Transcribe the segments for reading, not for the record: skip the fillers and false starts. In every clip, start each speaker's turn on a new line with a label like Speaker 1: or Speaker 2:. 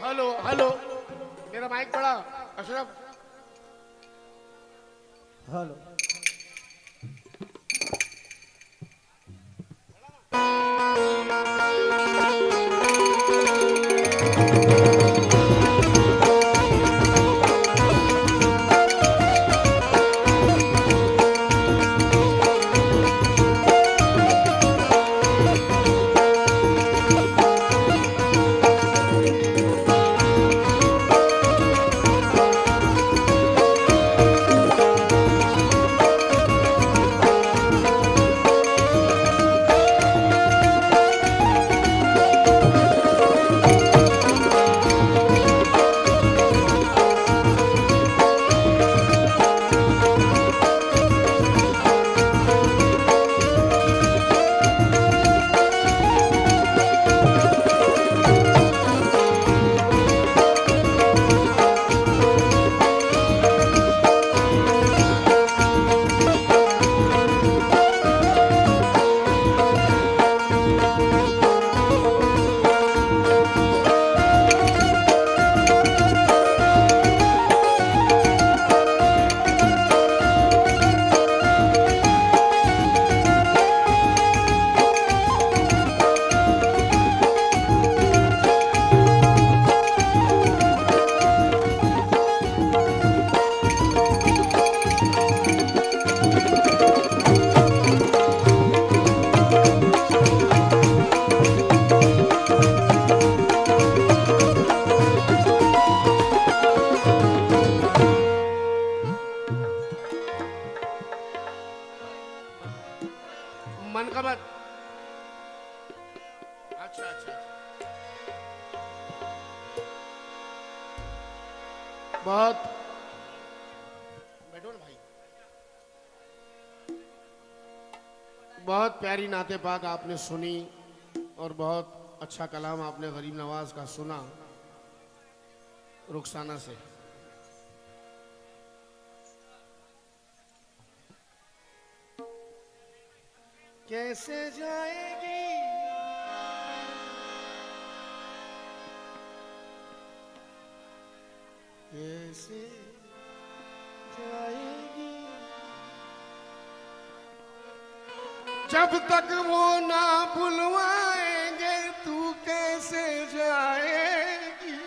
Speaker 1: Hello hello, मेरा mic पड़ा Ashraf.
Speaker 2: Hello.
Speaker 1: मन का मत। अच्छा अच्छा, बहुत बैठो ना भाई। बहुत प्यारी नाते पाक आपने सुनी और बहुत अच्छा कलाम आपने गरीब नवाज का सुना रुखसाना से। कैसे जाएगी कैसे जाएगी जब तक वो ना बुलवाएंगे, तू कैसे जाएगी।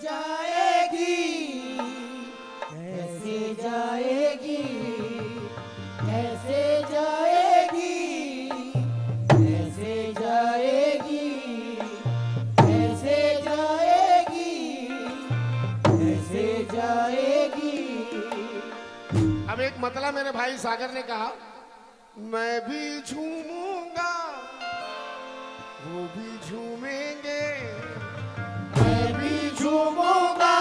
Speaker 2: जाएगी कैसे जाएगी, कैसे जाएगी, कैसे जाएगी, कैसे जाएगी, कैसे जाएगी।
Speaker 1: अब एक मतलब मेरे भाई सागर ने कहा, मैं भी झूमूंगा वो भी झूमेंगे,
Speaker 2: मैं भी झूमूंगा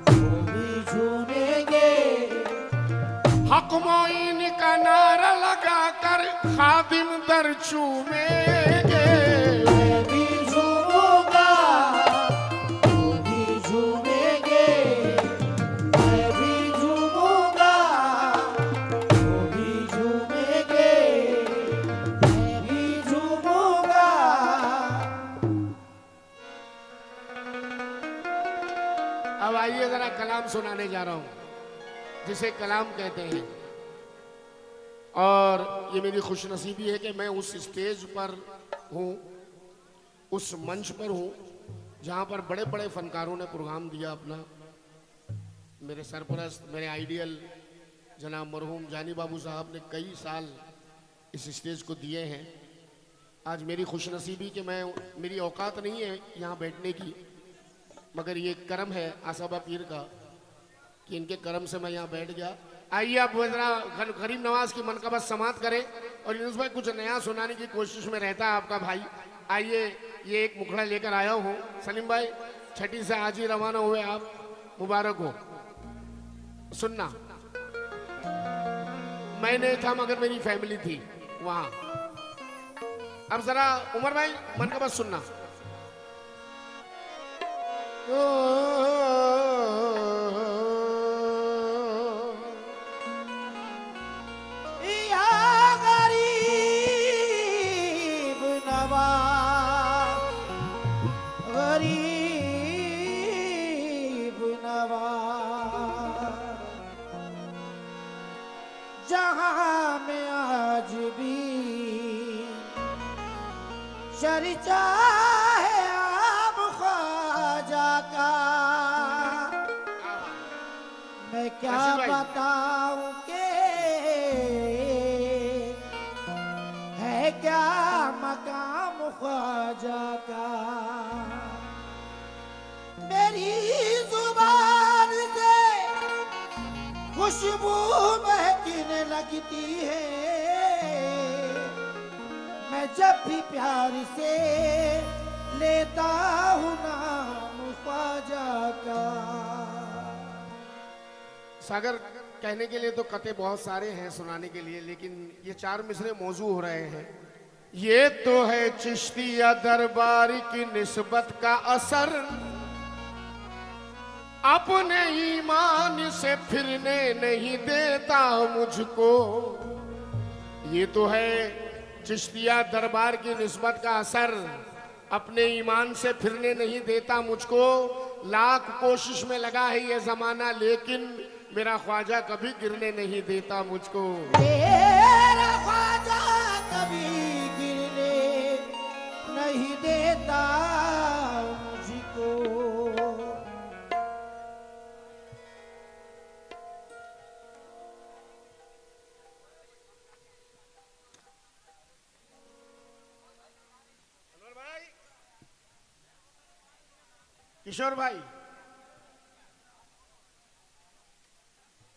Speaker 2: वो भी झूमेंगे।
Speaker 1: हक मोइन का नारा लगाकर खादिम दर चूमेंगे।
Speaker 2: मैं भी झूमूंगा वो भी झूमेंगे। मैं भी झूमूंगा वो भी झूमेंगे। मैं भी झूमूंगा।
Speaker 1: अब आइए जरा कलाम सुनाने जा रहा हूं जिसे कलाम कहते हैं। और ये मेरी खुशनसीबी है कि मैं उस स्टेज पर हूँ, उस मंच पर हूँ जहाँ पर बड़े बड़े फनकारों ने प्रोग्राम दिया अपना। मेरे सरपरस्त, मेरे आइडियल जनाब मरहूम जानी बाबू साहब ने कई साल इस स्टेज को दिए हैं। आज मेरी खुशनसीबी कि मैं, मेरी औकात नहीं है यहाँ बैठने की, मगर ये करम है आसाबा पीर का कि इनके करम से मैं यहाँ बैठ गया। आइए आप जरा गरीब नवाज की मनकबत समात करें और यूनुस भाई कुछ नया सुनाने की कोशिश में रहता है आपका भाई। आइए, ये एक मुखड़ा लेकर आया हूँ। सलीम भाई छठी से आज ही रवाना हुए आप, मुबारक हो। सुनना, मैं नहीं था मगर मेरी फैमिली थी वहां। अब जरा उमर भाई मनकबत सुनना।
Speaker 2: चर्चा है आम ख्वाजा का, मैं क्या
Speaker 1: आसिफ भाई।
Speaker 2: बताऊं के है क्या मकाम ख्वाजा का। मेरी जुबान से खुशबू महकने लगती है, मैं जब भी प्यार से लेता हूँ नाम ख्वाजा का।
Speaker 1: सागर कहने के लिए तो कते बहुत सारे हैं सुनाने के लिए, लेकिन ये 4 मिसरे मौजू हो रहे हैं। ये तो है चिश्तिया दरबार की निस्बत का असर, अपने ईमान से फिरने नहीं देता मुझको। ये तो है चिश्तिया दरबार की निस्बत का असर, अपने ईमान से फिरने नहीं देता मुझको। लाख कोशिश में लगा है ये जमाना, लेकिन मेरा ख्वाजा कभी गिरने नहीं देता मुझको।
Speaker 2: मेरा ख्वाजा कभी गिरने नहीं देता मुझको।
Speaker 1: किशोर भाई,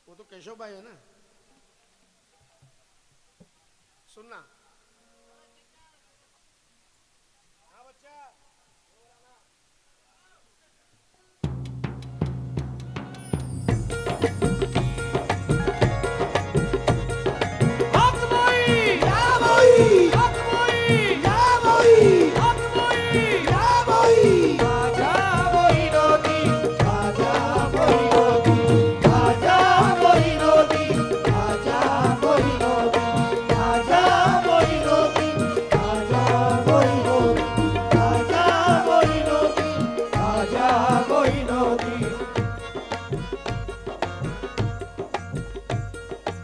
Speaker 1: वो तो केशव भाई है ना, सुनना। हाँ बच्चा,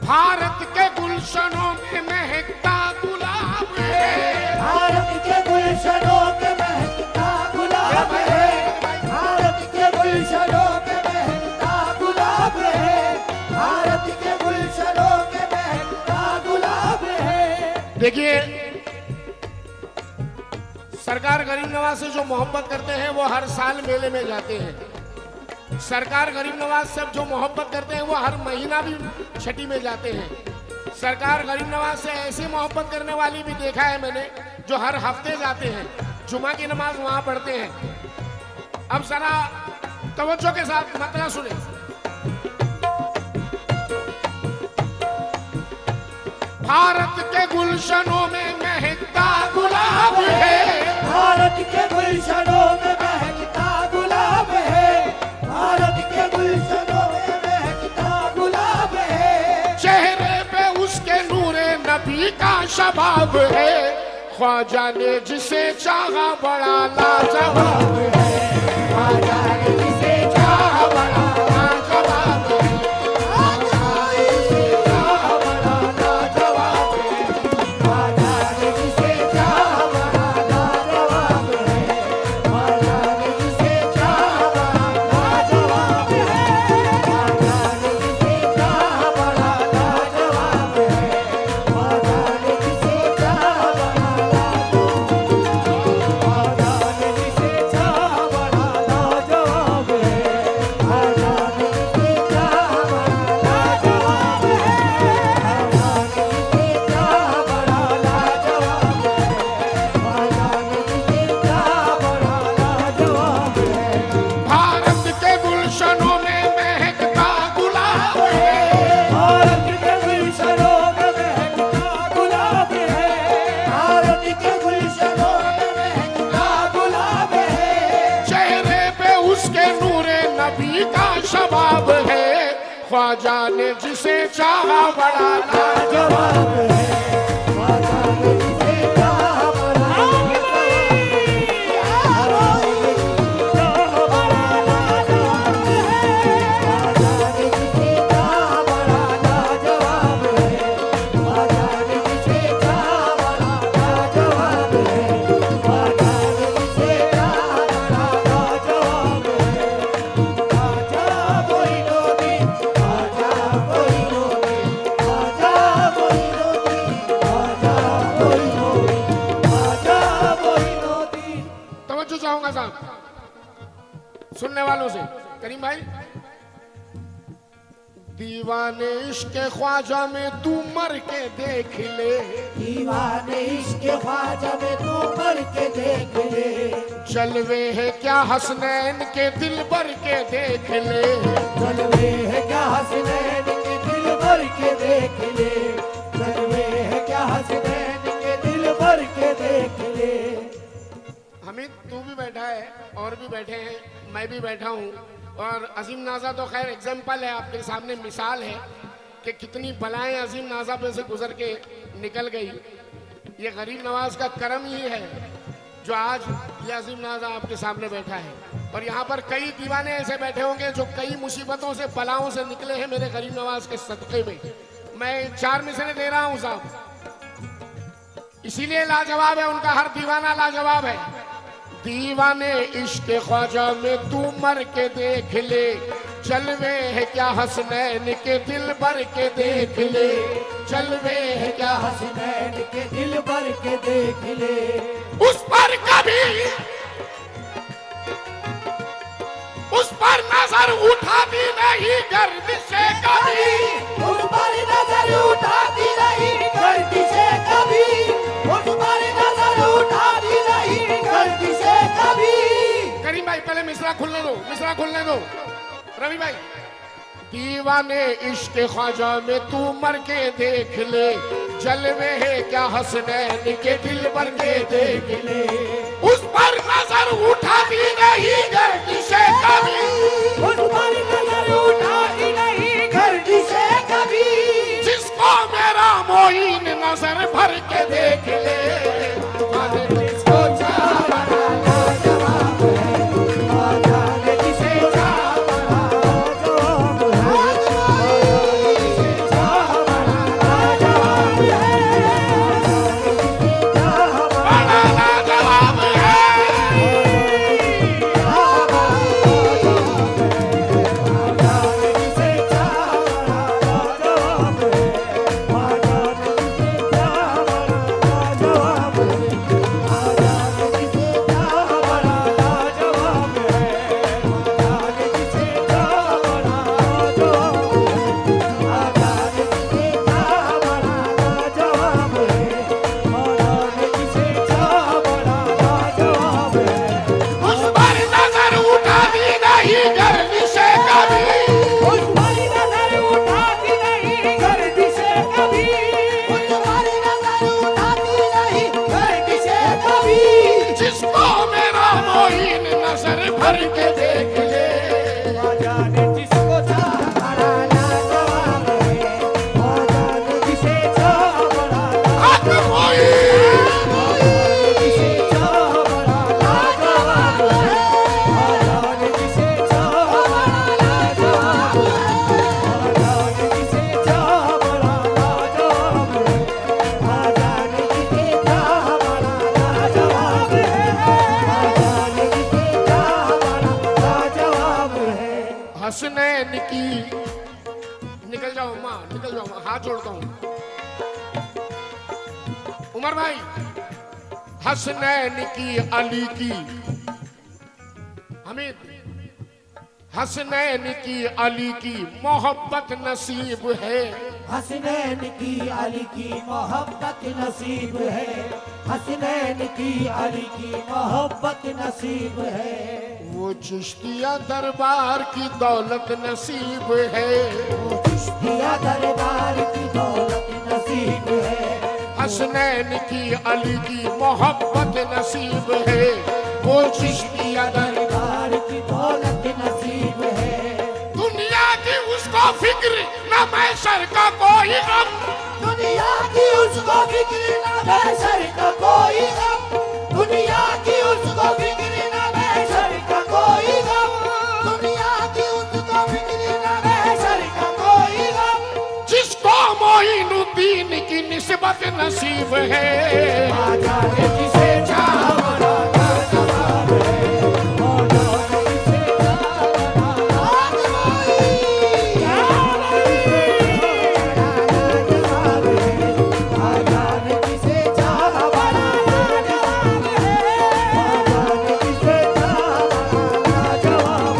Speaker 1: भारत के गुलशनों में महकता गुलाब है,
Speaker 2: भारत के गुलशनों में महकता गुलाब है, भारत के गुलशनों में महकता गुलाब है, भारत के गुलशनों में महकता गुलाब है।
Speaker 1: देखिए, सरकार गरीब नवाज से जो मोहब्बत करते हैं वो हर साल मेले में जाते हैं। सरकार गरीब नवाज से जो मोहब्बत करते हैं वो हर महीना भी छठी में जाते हैं। सरकार गरीब नवाज से ऐसी मोहब्बत करने वाली भी देखा है मैंने, जो हर हफ्ते जाते हैं, जुमा की नमाज वहां पढ़ते हैं। अब जरा तवज्जो के साथ मतलब सुने। भारत के गुलशनों में महकता गुलाब है,
Speaker 2: भारत के गुलशनों में महकता गुलाब है, भारत के गुलशनों में महकता गुलाब है।
Speaker 1: चेहरे पे उसके नूरे नबी का शबाब है, ख्वाजा ने जिसे चाहा बड़ा लाजवाब है, ख्वाजा ने जिसे चाहा बड़ा लाजवाब है, ख्वाजा ने जिसे चाहा बड़ा लाजवाब है, ख्वाजा ने जिसे चाहा बड़ा लाजवाब है, ख्वाजा ने जिसे चाहा बड़ा लाजवाब है, ख्वाजा ने जिसे चाहा बड़ा लाजवाब है, ख्वाजा ने जिसे चाहा बड़ा भारत के गुलशनों में महकता गुलाब है,
Speaker 2: भारत के गुलशनों में महकता गुलाब है, भारत के गुलशनों में महकता गुलाब है।
Speaker 1: चेहरे पे उसके नूरे नबी का शबाब है, ख्वाजा ने जिसे चाहा बड़ा लाजवाब है,
Speaker 2: ख्वाजा ने जिसे चाहा बड़ा लाजवाब है।
Speaker 1: सुनने वालों से। करीम भाई, दीवाने इश्क ख्वाजा में तू मर के देख ले,
Speaker 2: दीवाने इश्क ख्वाजा में तू मर के देख ले,
Speaker 1: जलवे है क्या हसनैन के दिल भर के देख ले,
Speaker 2: जलवे है क्या हसनैन के दिल भर के देख ले, जलवे है क्या हसनैन के दिल भर के देख ले।
Speaker 1: हमीद तू भी बैठा है और भी बैठे हैं, मैं भी बैठा हूँ, और अजीम नाजा तो खैर एग्जाम्पल है, आपके सामने मिसाल है कि कितनी बलाएं अजीम नाजा पे से गुजर के निकल गई। ये गरीब नवाज का करम ही है जो आज ये अजीम नाजा आपके सामने बैठा है। और यहाँ पर कई दीवाने ऐसे बैठे होंगे जो कई मुसीबतों से बलाओं से निकले हैं मेरे गरीब नवाज के सदक़े में। मैं 4 मिसरें दे रहा हूँ साहब, इसीलिए लाजवाब है उनका हर दीवाना लाजवाब है। दीवाने इश्क ख्वाजा में तू मर के देख ले, जलवे है क्या हसनैन के दिल भर के देख ले, जलवे है क्या
Speaker 2: हसनैन के दिल भर के देख ले।
Speaker 1: उस पर कभी उस पर नजर उठाती नहीं गर्दिशे कभी,
Speaker 2: उस पर नजर उठाती नहीं गर्दिशे कभी, उस पर नजर उठाती नहीं गर्दिशे कभी।
Speaker 1: करीम भाई पहले मिसरा खुलने दो, मिसरा खुलने दो रवि भाई। दीवाने इश्क ख्वाजा में तू मर के देख ले, जलवे है क्या हसनैन के दिल भर के देख ले, उस पर नजर उठाती नहीं गर्दिशे कभी,
Speaker 2: उस पर नजर उठाती नहीं गर्दिशे कभी,
Speaker 1: जिसको मेरा मोइन नजर भर के देख ले, जिसको चाह बड़ा लाजवाब है,
Speaker 2: जाने जिसे चाह बड़ा लाजवाब
Speaker 1: बड़ा लाजवाब है। उस पर नजर उठाती नहीं गर्दिशे कभी,
Speaker 2: उस पर नजर उठाती नहीं गर्दिशे कभी, उस पर नजर उठाती नहीं गर्दिशे कभी,
Speaker 1: जिसको मेरा मोइन नजर भर के देख ले,
Speaker 2: जाने जिसको चाह बड़ा लाजवाब है, जाने जिसे चाह बड़ा
Speaker 1: हक
Speaker 2: जिसे चाह बड़ा लाजवाब है, जाने जिसे चाह बड़ा लाजवाब है, जाने जिसे चाह बड़ा लाजवाब है, जाने जिसे चाह बड़ा लाजवाब है, जाने जिसे चाह बड़ा लाजवाब है।
Speaker 1: हसनैन की निकल जाओ माँ, निकल जाओ माँ, हाथ जोड़ता हूँ उमर भाई। हसनैन की अली की हमीद, हसनैन की अली की मोहब्बत नसीब है,
Speaker 2: हसनैन की अली की मोहब्बत नसीब है, हसनैन की अली की मोहब्बत नसीब है,
Speaker 1: वो चिश्तिया दरबार की दौलत नसीब है,
Speaker 2: वो चिश्तिया दरबार की दौलत नसीब है,
Speaker 1: हसनैन की अली की मोहब्बत नसीब है, वो चिश्तिया दरबार
Speaker 2: दरबार की दौलत नसीब है।
Speaker 1: दुनिया की उसको फिक्र न मैशर का कोई गम,
Speaker 2: दुनिया की उसको फिक्र ना बेशर का कोई गम, दुनिया की उसको फिक्र ना बेशर का कोई गम, दुनिया की उसको फिक्र ना बेशर का कोई गम,
Speaker 1: जिसको मोइनुद्दीन की निस्बत नसीब है,
Speaker 2: जाने जिसे चाह बड़ा लाजवाब है, जाने जिसे चाह बड़ा लाजवाब है, जाने जिसे चाह बड़ा लाजवाब है, जाने जिसे चाह बड़ा लाजवाब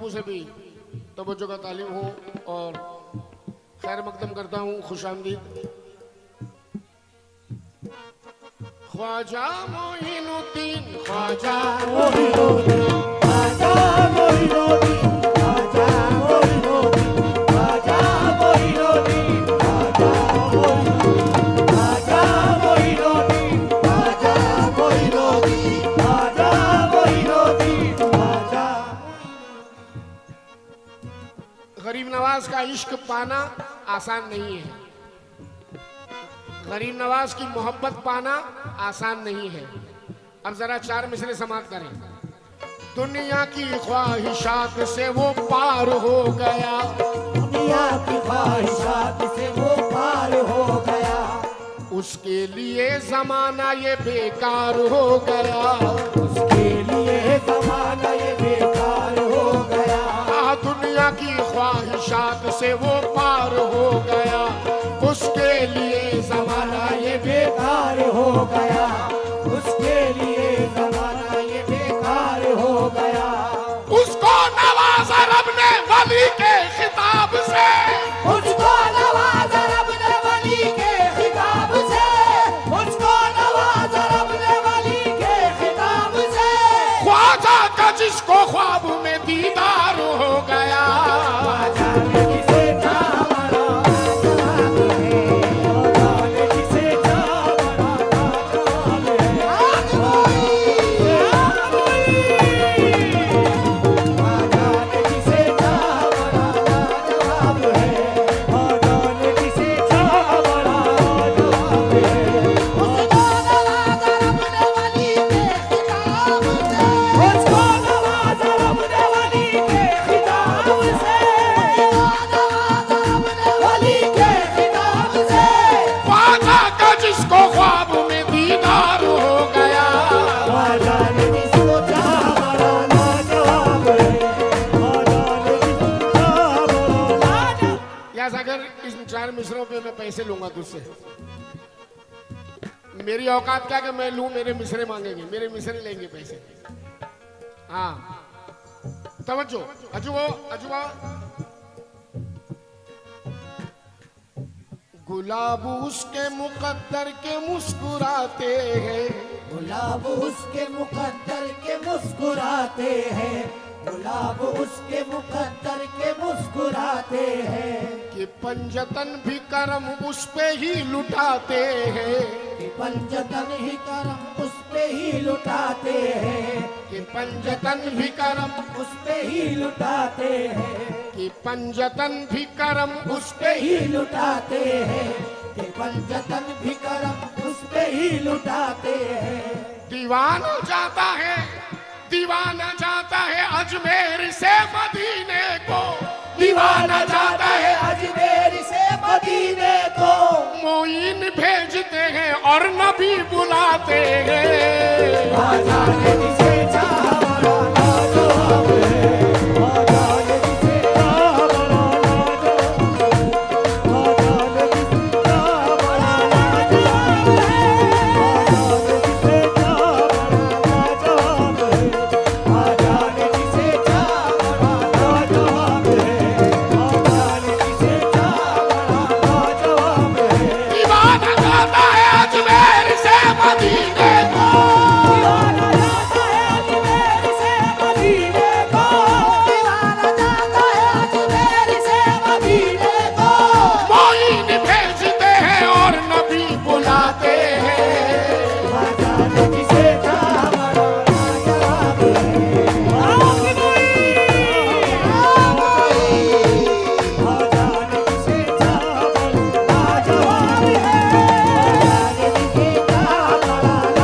Speaker 1: बापू से भी तवज्जो का तालिब हूँ और खैर मकदम करता हूँ, खुश आमदीद। ख्वाजा मोइनुद्दीन, ख्वाजा
Speaker 2: मोइनुद्दीन, ख्वाजा मोइनुद्दीन, ख्वाजा मोइनुद्दीन, ख्वाजा मोइनुद्दीन, ख्वाजा मोइनुद्दीन, ख्वाजा मोइनुद्दीन, ख्वाजा मोइनुद्दीन, ख्वाजा मोइनुद्दीन, ख्वाजा।
Speaker 1: गरीब नवाज का इश्क पाना आसान नहीं है, गरीब नवाज की मोहब्बत पाना आसान नहीं है। अब जरा चार मिसरे समाप्त करें। दुनिया की ख्वाहिशात से वो पार हो गया,
Speaker 2: दुनिया की ख्वाहिशात से वो पार हो गया,
Speaker 1: उसके लिए जमाना ये बेकार हो गया,
Speaker 2: उसके लिए जमाना ये बेकार हो गया।
Speaker 1: दुनिया की ख्वाहिशात से वो पार हो गया, उसके लिए जमाना ये
Speaker 2: बेकार हो गया, उसके लिए जमाना ये बेकार हो गया।
Speaker 1: उसको नवाजा रब ने वली के खिताब से,
Speaker 2: उसको नवाजा रब ने वली के खिताब से, उसको नवाजा रब ने वली के खिताब से।
Speaker 1: ख्वाजा का जिसको ख्वाब में दीदार हो गया,
Speaker 2: ख्वाजा ने जिसे चाहा बड़ा जवाब है, ख्वाजा ने जिसे चाहा बड़ा जवाब है। आग बोई, आग बोई, ख्वाजा ने जिसे चाहा बड़ा जवाब है, ख्वाजा ने जिसे चाहा बड़ा जवाब है। उसको नवाजा रब ने वली के खिताब से, उसको नवाजा रब ने वली के खिताब से, नवाजा रब ने वली के खिताब से।
Speaker 1: ख्वाजा का जिसको ख्वाब में दीदार हो गया।
Speaker 2: ख्वाजा ने जिसको चाहा बड़ा लाजवाब है, ख्वाजा ने जिसको चाहा बड़ा लाजवाब।
Speaker 1: या अगर इन चार मिसरों पे मैं पैसे लूंगा तुझसे, मेरी औकात क्या कि मैं लूं, मेरे मिसरे मांगेंगे, मेरे मिसरे लेंगे पैसे। हाँ तवज्जो, अजुबो अजुबा। गुलाब उसके मुकद्दर के मुस्कुराते हैं,
Speaker 2: गुलाब उसके मुकद्दर के मुस्कुराते हैं, गुलाब उसके मुकद्दर के मुस्कुराते हैं।
Speaker 1: कि पंजतन भी करम उस पे ही लुटाते हैं,
Speaker 2: कि पंजतन ही करम उस पे ही लुटाते हैं,
Speaker 1: कि पंजतन भी करम,
Speaker 2: उस पे ही लुटाते हैं,
Speaker 1: कि पंजतन भी करम उस पे
Speaker 2: पे ही लुटाते हैं, कि पंजतन भी करम उस पे ही लुटाते हैं।
Speaker 1: दीवाना जाता है, दीवाना जाता है अजमेर से मदीने को, दीवाना जाता है
Speaker 2: अजमेर से मदीने को।
Speaker 1: मोइन भेजते हैं और नबी बुलाते हैं।
Speaker 2: ख्वाजा ने जिसे चाहा बड़ा लाजवाब है, ख्वाजा ने जिसे चाहा बड़ा लाजवाब है, ख्वाजा ने जिसे चाहा बड़ा लाजवाब है, ख्वाजा ने जिसे चाहा बड़ा लाजवाब है, ख्वाजा ने जिसे चाहा बड़ा लाजवाब है, ख्वाजा ने जिसे चाहा बड़ा लाजवाब है।
Speaker 1: दीवाना जाता है अजमेर से मदीने को,
Speaker 2: दीवाना जाता है अजमेर से मदीने को, दीवाना जाता है अजमेर से मदीने को।
Speaker 1: मोइन भेजते हैं और नबी बुलाते हैं।
Speaker 2: ख्वाजा ने जिसे चाहा बड़ा लाजवाब है, आग बोई, आग बोई, ख्वाजा ने जिसे चाहा बड़ा लाजवाब है, ख्वाजा ने जिसे चाहा बड़ा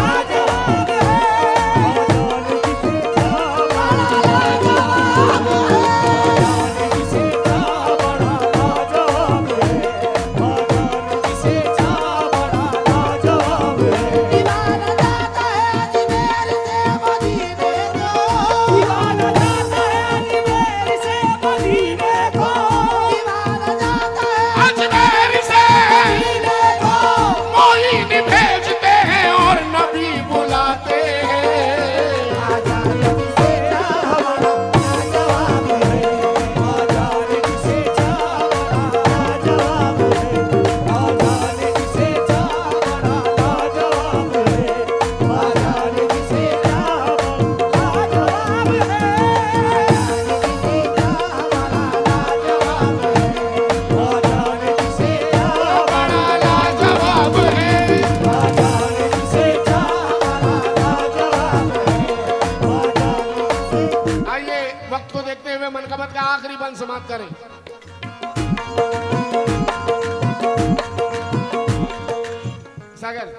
Speaker 1: सागर,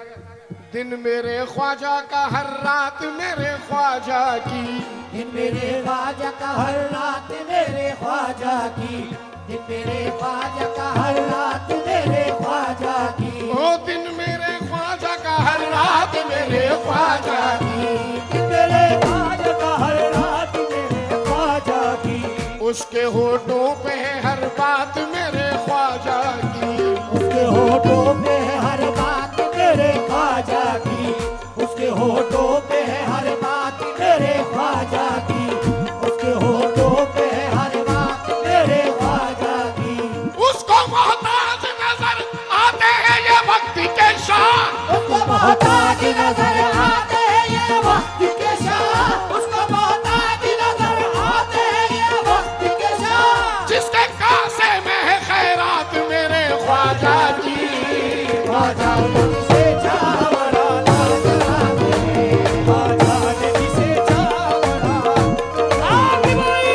Speaker 1: दिन मेरे ख्वाजा का हर रात मेरे ख्वाजा की,
Speaker 2: दिन मेरे ख्वाजा का हर रात मेरे ख्वाजा की, दिन मेरे ख्वाजा का हर रात मेरे ख्वाजा की,
Speaker 1: ओ दिन मेरे ख्वाजा का हर रात मेरे ख्वाजा की,
Speaker 2: दिन मेरे ख्वाजा का हर रात मेरे ख्वाजा की,
Speaker 1: उसके होठों पे है हर बात मेरे ख्वाजा की,
Speaker 2: उसके होठों पे है हर बात मेरे ख्वाजा की, उसके होठों पे है हर बात मेरे ख्वाजा की, उसके होठों पे है हर बात मेरे ख्वाजा की,
Speaker 1: उसको मोहताज नजर आते हैं ये भक्ति के शाह,
Speaker 2: उसको मोहताज नजर आते हैं ये वक्त के शाह, उसको मोहताज नजर आते हैं ये वक्त के शाह,
Speaker 1: जिसके कासे में है खैरात मेरे ख्वाजा की,
Speaker 2: ख्वाजा ने जिसे चाहा बड़ा नाज आवे, ख्वाजा ने जिसे चाहा बड़ा आगे भाई,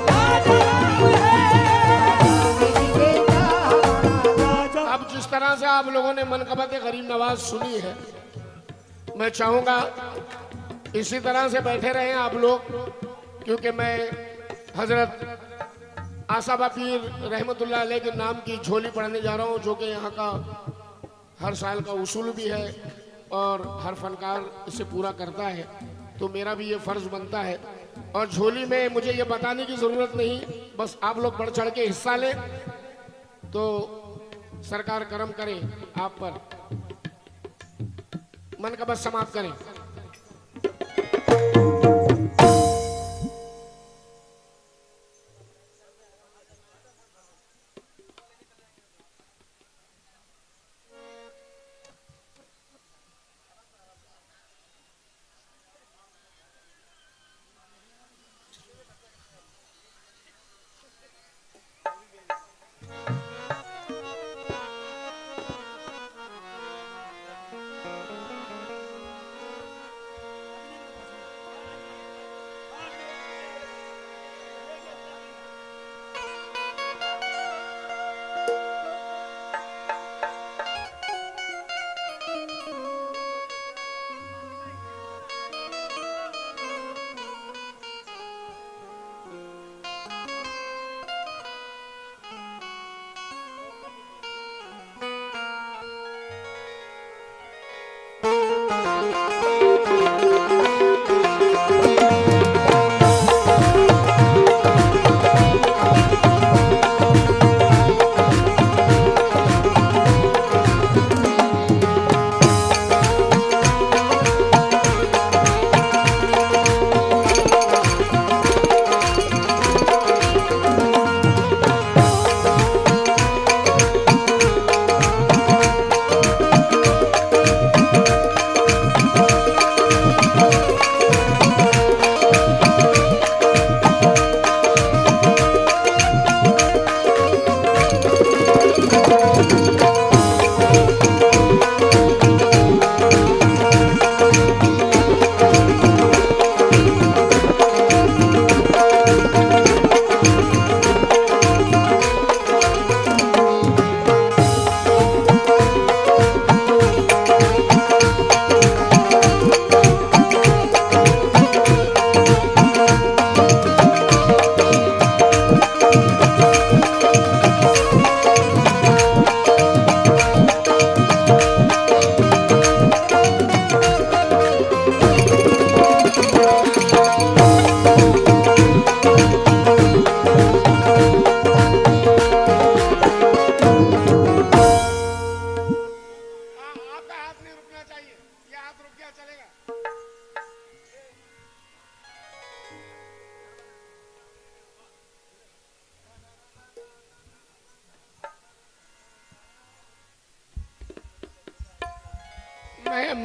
Speaker 2: ख्वाजा ने जिसे चाहा बड़ा।
Speaker 1: अब जिस तरह से आप लोगों ने मनकबत गरीब नवाज सुनी है, मैं चाहूंगा इसी तरह से बैठे रहें आप लोग, क्योंकि मैं हजरत आसाबा पीर रहमतुल्लाह अलैह के नाम की झोली पढ़ने जा रहा हूँ, जो कि यहाँ का हर साल का उसूल भी है और हर फनकार इसे पूरा करता है, तो मेरा भी ये फर्ज बनता है। और झोली में मुझे ये बताने की ज़रूरत नहीं, बस आप लोग बढ़ चढ़ के हिस्सा लें तो सरकार करम करें आप पर, मन का बस समाप्त करें।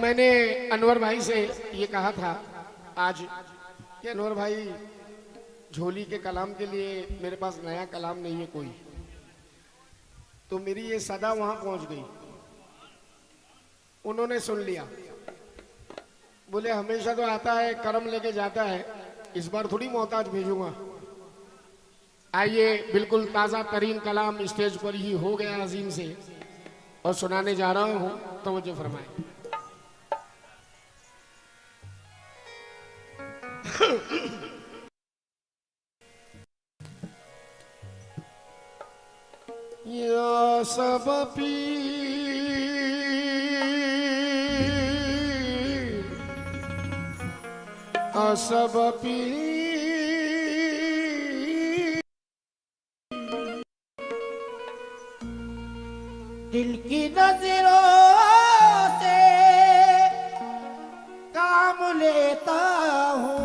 Speaker 1: मैंने अनवर भाई से ये कहा था आज कि अनवर भाई, झोली के कलाम के लिए मेरे पास नया कलाम नहीं है कोई, तो मेरी ये सदा वहां पहुंच गई। उन्होंने सुन लिया, बोले हमेशा तो आता है करम लेके जाता है, इस बार थोड़ी मोहताज भेजूंगा। आइए, बिल्कुल ताज़ा तरीन कलाम स्टेज पर ही हो गया अजीम से, और सुनाने जा रहा हूं, तो मुझे फरमाए। या सब पीर सब पीर
Speaker 2: दिल की नजरों से काम लेता हूँ,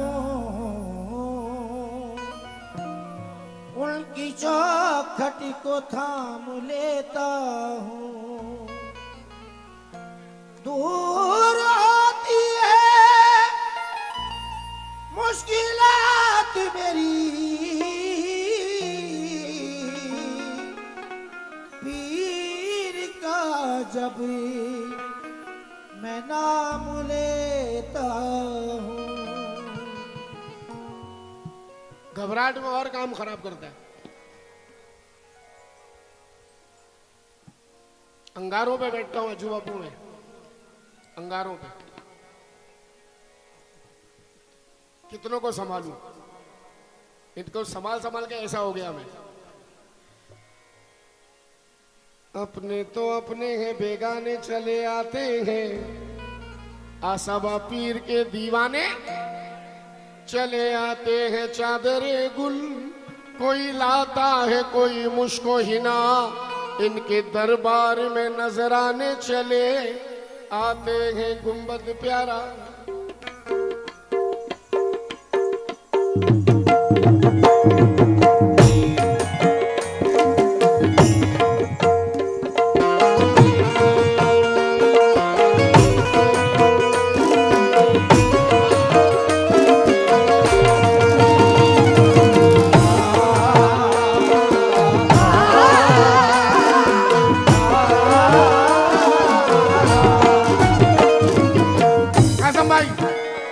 Speaker 2: उनकी चौखट को थाम लेता हूँ। दूर होती है मुश्किलात मेरी, पीर का जब मैं नाम लेता हूँ।
Speaker 1: घबराहट में और काम खराब करता है। अंगारों पे बैठता हूं अजूबापू में, अंगारों पे कितनों को संभालूं, इनको संभाल संभाल के ऐसा हो गया मैं। अपने तो अपने हैं, बेगाने चले आते हैं, आसबा पीर के दीवाने चले आते हैं। चादरे गुल कोई लाता है, कोई मुश्को हिना, इनके दरबार में नजराने चले आते हैं। गुंबद प्यारा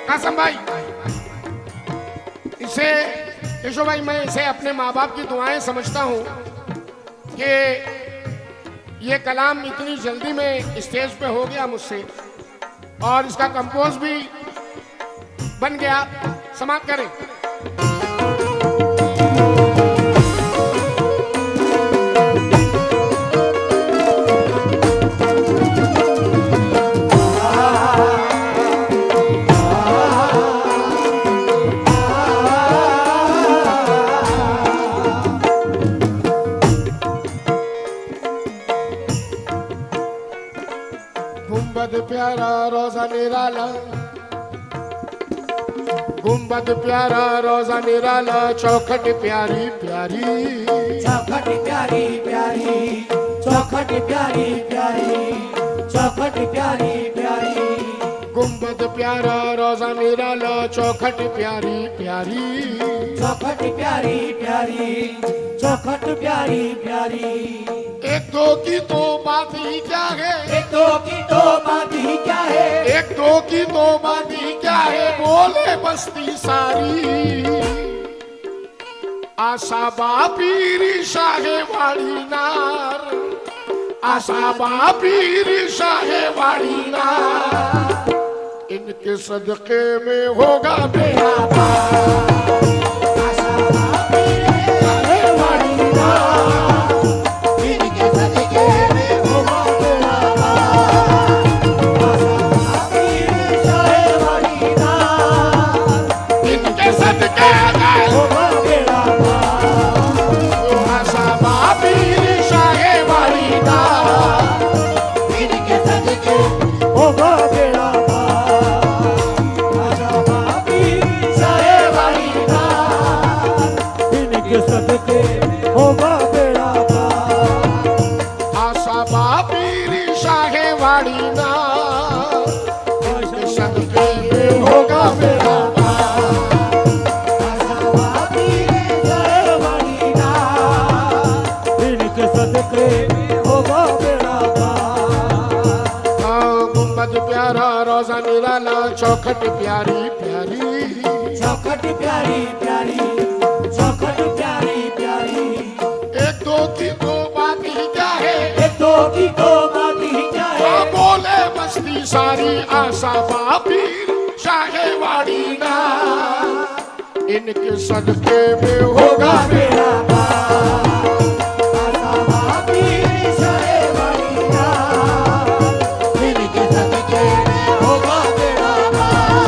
Speaker 1: कासम भाई, इसे केशव भाई, मैं इसे अपने माँ बाप की दुआएं समझता हूँ कि ये कलाम इतनी जल्दी में स्टेज पे हो गया मुझसे, और इसका कंपोज भी बन गया। समाप्त करें। गुंबद प्यारा रोजा निराला, गुंबद प्यारा रोजा निराला, चौखट प्यारी प्यारी,
Speaker 2: चौखट प्यारी प्यारी, चौखट प्यारी प्यारी, चौखट प्यारी प्यारी।
Speaker 1: गुंबद प्यारा रोजा निराला, चौखट प्यारी प्यारी,
Speaker 2: चौखट प्यारी प्यारी, चौखट प्यारी प्यारी।
Speaker 1: एक दो की तो बात ही क्या है,
Speaker 2: एक दो की तो बात ही क्या है,
Speaker 1: एक दो की तो बात ही क्या है, बोले बस्ती सारी। आशा बापीरी शाहे वाड़ी नार, आशा बापीरी शाहे वाड़ी नार, इनके सदके में होगा बेड़ा पार।
Speaker 2: आशा बापीरी शाहे वाड़ी नार, इनके सदके में होगा बेड़ा पार। आशा बापीरी शाहे वाड़ी नार,
Speaker 1: इनके सदके में
Speaker 2: होगा बेड़ा पार।
Speaker 1: आशा बापीरी शाहे वाड़ी नार,
Speaker 2: इनके सदके होगा बेड़ा पार। आशा बापीरी शाहे वाड़ी नार, इनके सदके होगा बेड़ा पार।
Speaker 1: आशा बापीरी शाहे वाड़ी नार, इनके सदके में होगा बेड़ा पार।
Speaker 2: आशा बापीरी शाहे वाड़ी नार, इनके सदके होगा बेड़ा पार।
Speaker 1: गुंबद प्यारा रोजा निराला, चौखट प्यारी प्यारी,
Speaker 2: चौखट प्यारी प्यारी, चौखट प्यारी प्यारी।
Speaker 1: एक दो की तो बात ही क्या है,
Speaker 2: एक दो की तो बात
Speaker 1: आशा बापीर शाहेवाड़ी ना, इनके सदके में होगा
Speaker 2: मेरा पार। आशा बापीर शाहेवाड़ी ना, इनके सदके में होगा मेरा पार।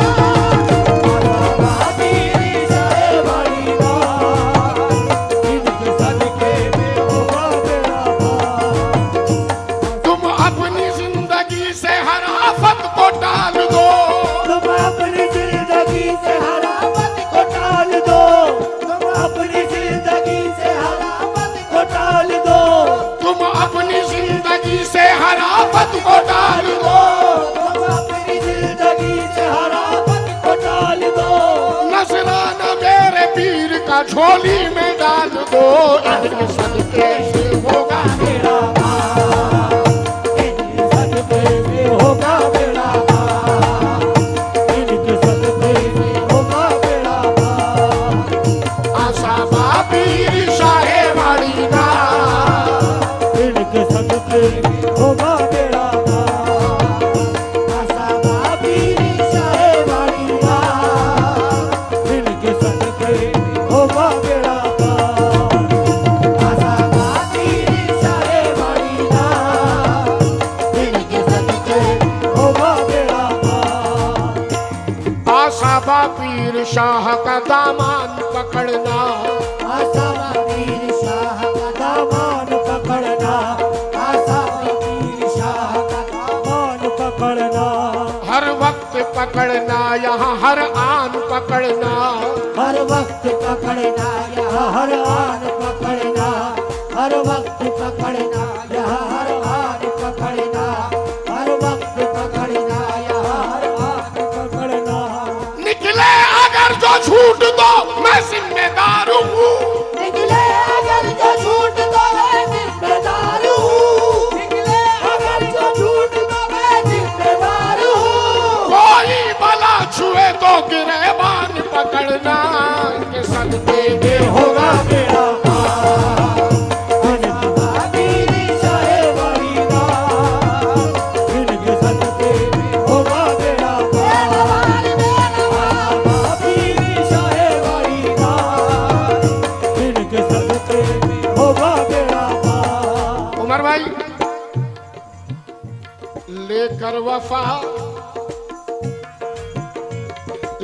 Speaker 2: आशा बापीर शाहेवाड़ी ना, इनके सदके में होगा मेरा पार।
Speaker 1: तुम अपनी जिंदगी से हर आफत को टाल दो,
Speaker 2: तुम अपनी जिंदगी से हर आफत को टाल दो। तुम अपनी जिंदगी से हर आफत को टाल दो।
Speaker 1: तुम अपनी जिंदगी से हर आफत को टाल दो,
Speaker 2: तुम अपनी जिंदगी से हर आफत को टाल दो।
Speaker 1: नजराना मेरे पीर का झोली में डाल दो, इनके सदके से होगा
Speaker 2: मेरा पार। इनके सदके से होगा मेरा पार। इनके सदके से होगा मेरा पार।
Speaker 1: आशा बापीर शाहेवाड़ी ना,
Speaker 2: इनके सदके में होगा मेरा पार। आशा बापीर शाहेवाड़ी ना, इनके सदके में होगा मेरा पार। आशा बापीर शाहेवाड़ी ना, इनके सदके में होगा मेरा पार।
Speaker 1: आशा बापीर शाह का दामान पकड़ना,
Speaker 2: आशा बापीर शाह का दामान पकड़ना। आशा बापीर शाह का दामान पकड़ना।
Speaker 1: हर वक्त पकड़ना, यहाँ हर आन पकड़ना,
Speaker 2: हर वक्त पकड़ना, यहाँ हर आन पकड़ना। हर वक्त पकड़ना, यहाँ हर आन पकड़ना। हर वक्त पकड़ना, यहाँ हर आन पकड़ना।
Speaker 1: निकले अगर जो छूट दो मैं जिम्मेदार हूँ,
Speaker 2: निकले अगर जो झूठ तो मैं जिम्मेदार हूँ। निकले अगर जो झूठ तो मैं जिम्मेदार हूँ।
Speaker 1: कोई भला छुए तो गिरेबान पकड़ना, इनके सदके में होगा
Speaker 2: मेरा पार। आशा बापीर शाहेवाड़ी ना, इनके सदके में होगा मेरा पार। आशा बापीर शाहेवाड़ी ना, इनके सदके में होगा मेरा पार।
Speaker 1: उमर भाई लेकर वफा,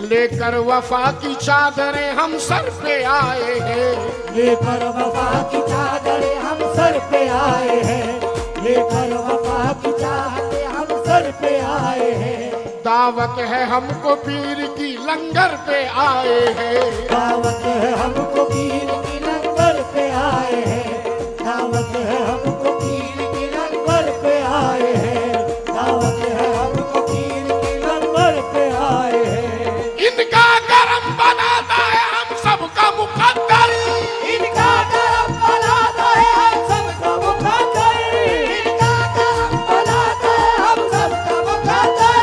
Speaker 1: लेकर वफा की चादरें हम सर पे आए हैं,
Speaker 2: लेकर वफा की चादरें हम सर पे आए हैं। लेकर वफा की चादरें हम सर पे आए हैं।
Speaker 1: दावत है हमको पीर की लंगर पे आए हैं,
Speaker 2: दावत है हमको पीर की लंगर पे आए हैं। दावत है हमको पीर की लंगर पे आए हैं। दावत है हमको पीर की लंगर पे आए हैं।
Speaker 1: इनका करम बनाता है हम सबका मुकद्दर,
Speaker 2: इनका करम बनाता है हम सबका मुकद्दर। इनका करम बनाता है हम सबका मुकद्दर।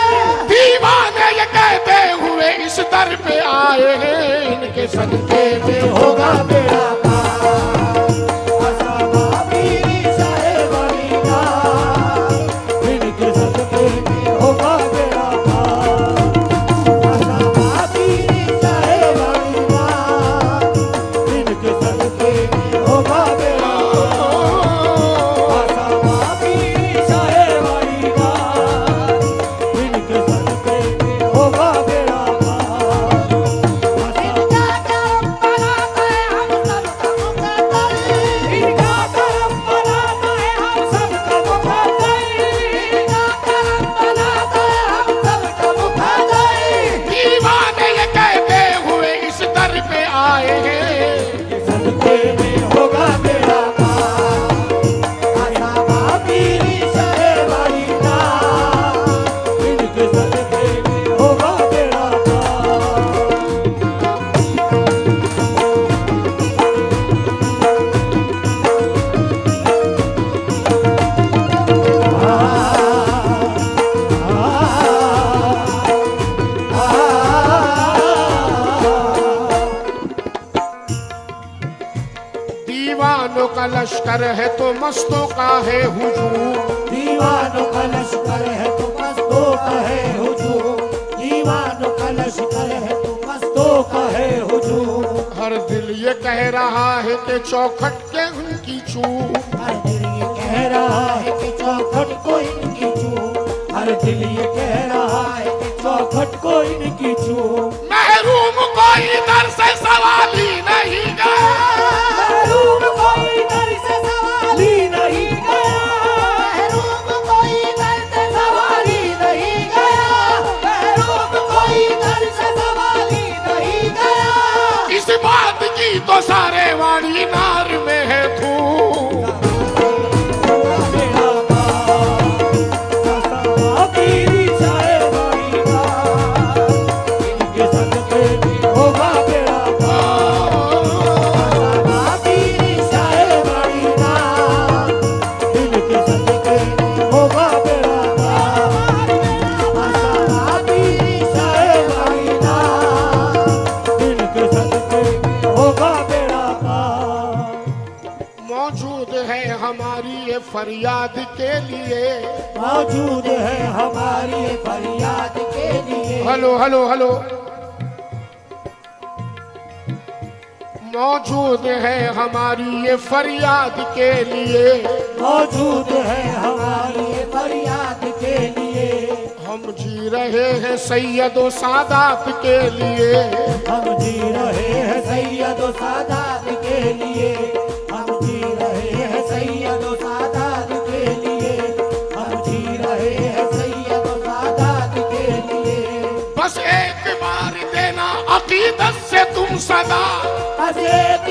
Speaker 1: दीवाने ये कहते हुए इस दर पे आए हैं, इनके सदके में
Speaker 2: होगा मेरा पार। आशा बापीर शाहेवाड़ी ना, इनके सदके में होगा मेरा पार। आशा बापीर शाहेवाड़ी ना, इनके सदके में होगा मेरा पार। आशा बापीर शाहेवाड़ी ना, इनके सदके में होगा मेरा पार। इनका करम बनाता है हम सबका मुकद्दर। इनका करम बनाता है हम सबका मुकद्दर। इनका करम बनाता है हम सबका मुकद्दर।
Speaker 1: दीवाने ये कहते हुए इस दर पे आए हैं,
Speaker 2: इनके सदके में होगा मेरा पार। आशा बापीर शाहेवाड़ी ना, इनके सदके में होगा मेरा पार।
Speaker 1: दीवानों का लश्कर है तो मस्तों का है हुजूम,
Speaker 2: दीवानों का लश्कर है तो मस्तों का है कहे हुजूम।
Speaker 1: हर दिल ये कह रहा है कि चौखट के उनकी चूक।
Speaker 2: हर दिल ये कह रहा है कि चौखट को इनकी चूक। हर दिल ये कह रहा है कि चौखट को इनकी चूक।
Speaker 1: महरूम कोई दर से सवाल ही नहीं गया।
Speaker 2: महरूम कोई दर से सवाल ही नहीं गया। महरूम कोई दर से सवाल ही नहीं गया। महरूम कोई दर से सवाल ही नहीं गया।
Speaker 1: इस बात की तो सारे वाणी नार में है तू। मौजूद है हमारी ये फरियाद के लिए।
Speaker 2: मौजूद है हमारी फरियाद के लिए।
Speaker 1: Hello hello hello. मौजूद है हमारी ये फरियाद के लिए।
Speaker 2: मौजूद है हमारी फरियाद के लिए।
Speaker 1: हम जी रहे हैं सैयदो सादात के लिए।
Speaker 2: हम जी रहे हैं सैयदो सादात के लिए। हम जी रहे हैं सैयदो सादात के लिए। हम जी रहे हैं सैयदो सादात के लिए।
Speaker 1: बस एक बार देना अकीदत से तुम सदा।
Speaker 2: बस एक